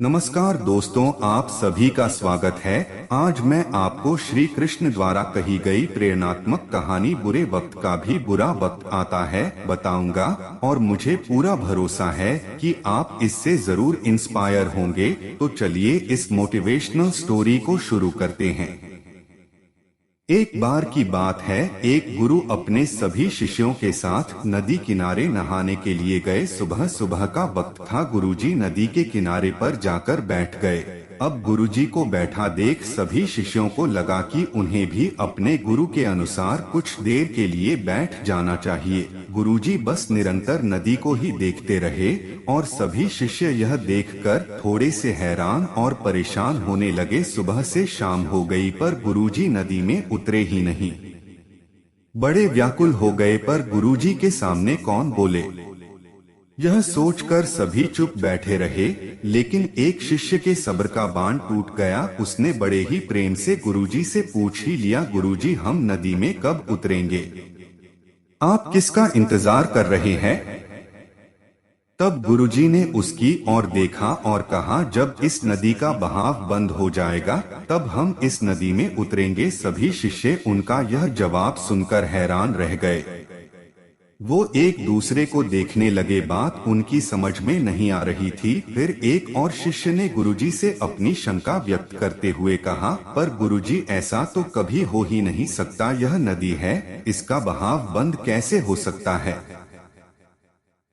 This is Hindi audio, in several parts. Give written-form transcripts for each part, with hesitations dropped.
नमस्कार दोस्तों, आप सभी का स्वागत है। आज मैं आपको श्री कृष्ण द्वारा कही गई प्रेरणात्मक कहानी बुरे वक्त का भी बुरा वक्त आता है बताऊंगा, और मुझे पूरा भरोसा है कि आप इससे जरूर इंस्पायर होंगे। तो चलिए इस मोटिवेशनल स्टोरी को शुरू करते हैं। एक बार की बात है, एक गुरु अपने सभी शिष्यों के साथ नदी किनारे नहाने के लिए गए। सुबह सुबह का वक्त था। गुरुजी नदी के किनारे पर जाकर बैठ गए। अब गुरुजी को बैठा देख सभी शिष्यों को लगा कि उन्हें भी अपने गुरु के अनुसार कुछ देर के लिए बैठ जाना चाहिए। गुरुजी बस निरंतर नदी को ही देखते रहे और सभी शिष्य यह देखकर थोड़े से हैरान और परेशान होने लगे। सुबह से शाम हो गई पर गुरुजी नदी में उतरे ही नहीं। बड़े व्याकुल हो गए पर गुरुजी के सामने कौन बोले, यह सोचकर सभी चुप बैठे रहे। लेकिन एक शिष्य के सब्र का बांध टूट गया। उसने बड़े ही प्रेम से गुरुजी से पूछ ही लिया, गुरुजी हम नदी में कब उतरेंगे? आप किसका इंतजार कर रहे हैं? तब गुरुजी ने उसकी ओर देखा और कहा, जब इस नदी का बहाव बंद हो जाएगा तब हम इस नदी में उतरेंगे। सभी शिष्य उनका यह जवाब सुनकर हैरान रह गए। वो एक दूसरे को देखने लगे। बात उनकी समझ में नहीं आ रही थी। फिर एक और शिष्य ने गुरुजी से अपनी शंका व्यक्त करते हुए कहा, पर गुरुजी ऐसा तो कभी हो ही नहीं सकता। यह नदी है, इसका बहाव बंद कैसे हो सकता है?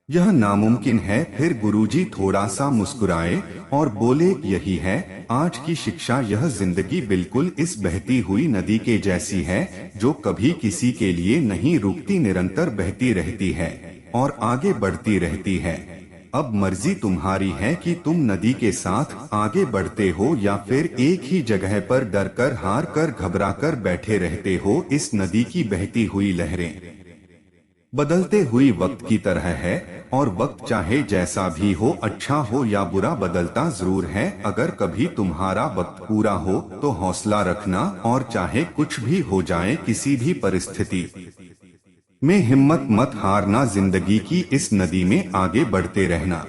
यह नामुमकिन है। फिर गुरुजी थोड़ा सा मुस्कुराए और बोले, यही है आज की शिक्षा। यह जिंदगी बिल्कुल इस बहती हुई नदी के जैसी है जो कभी किसी के लिए नहीं रुकती, निरंतर बहती रहती है और आगे बढ़ती रहती है। अब मर्जी तुम्हारी है कि तुम नदी के साथ आगे बढ़ते हो या फिर एक ही जगह पर डर कर, हार कर, घबरा कर बैठे रहते हो। इस नदी की बहती हुई लहरें बदलते हुई वक्त की तरह है और वक्त चाहे जैसा भी हो, अच्छा हो या बुरा, बदलता जरूर है। अगर कभी तुम्हारा वक्त पूरा हो तो हौसला रखना और चाहे कुछ भी हो जाए, किसी भी परिस्थिति में हिम्मत मत हारना। जिंदगी की इस नदी में आगे बढ़ते रहना,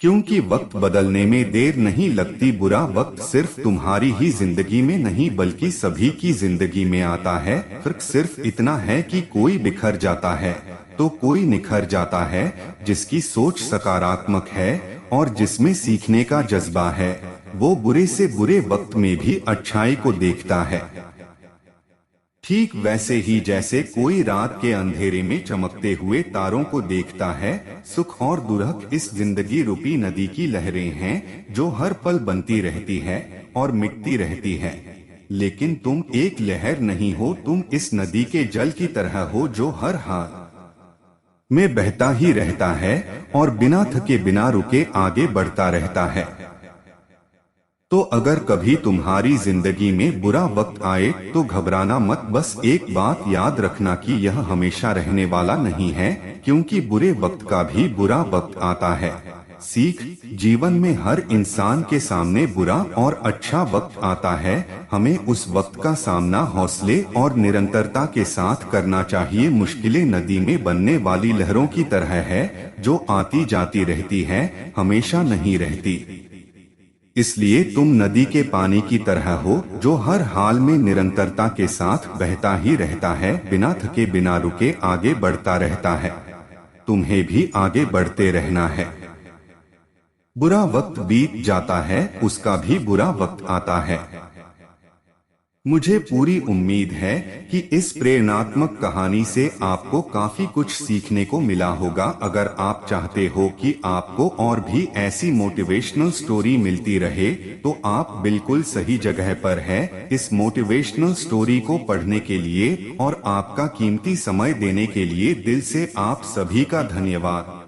क्योंकि वक्त बदलने में देर नहीं लगती। बुरा वक्त सिर्फ तुम्हारी ही जिंदगी में नहीं बल्कि सभी की जिंदगी में आता है। फर्क सिर्फ इतना है कि कोई बिखर जाता है तो कोई निखर जाता है। जिसकी सोच सकारात्मक है और जिसमें सीखने का जज्बा है, वो बुरे से बुरे वक्त में भी अच्छाई को देखता है। ठीक वैसे ही जैसे कोई रात के अंधेरे में चमकते हुए तारों को देखता है। सुख और दुख इस जिंदगी रूपी नदी की लहरें हैं जो हर पल बनती रहती है और मिटती रहती है। लेकिन तुम एक लहर नहीं हो, तुम इस नदी के जल की तरह हो जो हर हाल में बहता ही रहता है और बिना थके बिना रुके आगे बढ़ता रहता है। तो अगर कभी तुम्हारी जिंदगी में बुरा वक्त आए तो घबराना मत। बस एक बात याद रखना कि यह हमेशा रहने वाला नहीं है, क्योंकि बुरे वक्त का भी बुरा वक्त आता है। सीख, जीवन में हर इंसान के सामने बुरा और अच्छा वक्त आता है। हमें उस वक्त का सामना हौसले और निरंतरता के साथ करना चाहिए। मुश्किलें नदी में बनने वाली लहरों की तरह है जो आती जाती रहती है, हमेशा नहीं रहती। इसलिए तुम नदी के पानी की तरह हो जो हर हाल में निरंतरता के साथ बहता ही रहता है, बिना थके बिना रुके आगे बढ़ता रहता है। तुम्हें भी आगे बढ़ते रहना है। बुरा वक्त बीत जाता है, उसका भी बुरा वक्त आता है। मुझे पूरी उम्मीद है कि इस प्रेरणात्मक कहानी से आपको काफी कुछ सीखने को मिला होगा। अगर आप चाहते हो कि आपको और भी ऐसी मोटिवेशनल स्टोरी मिलती रहे तो आप बिल्कुल सही जगह पर हैं। इस मोटिवेशनल स्टोरी को पढ़ने के लिए और आपका कीमती समय देने के लिए दिल से आप सभी का धन्यवाद।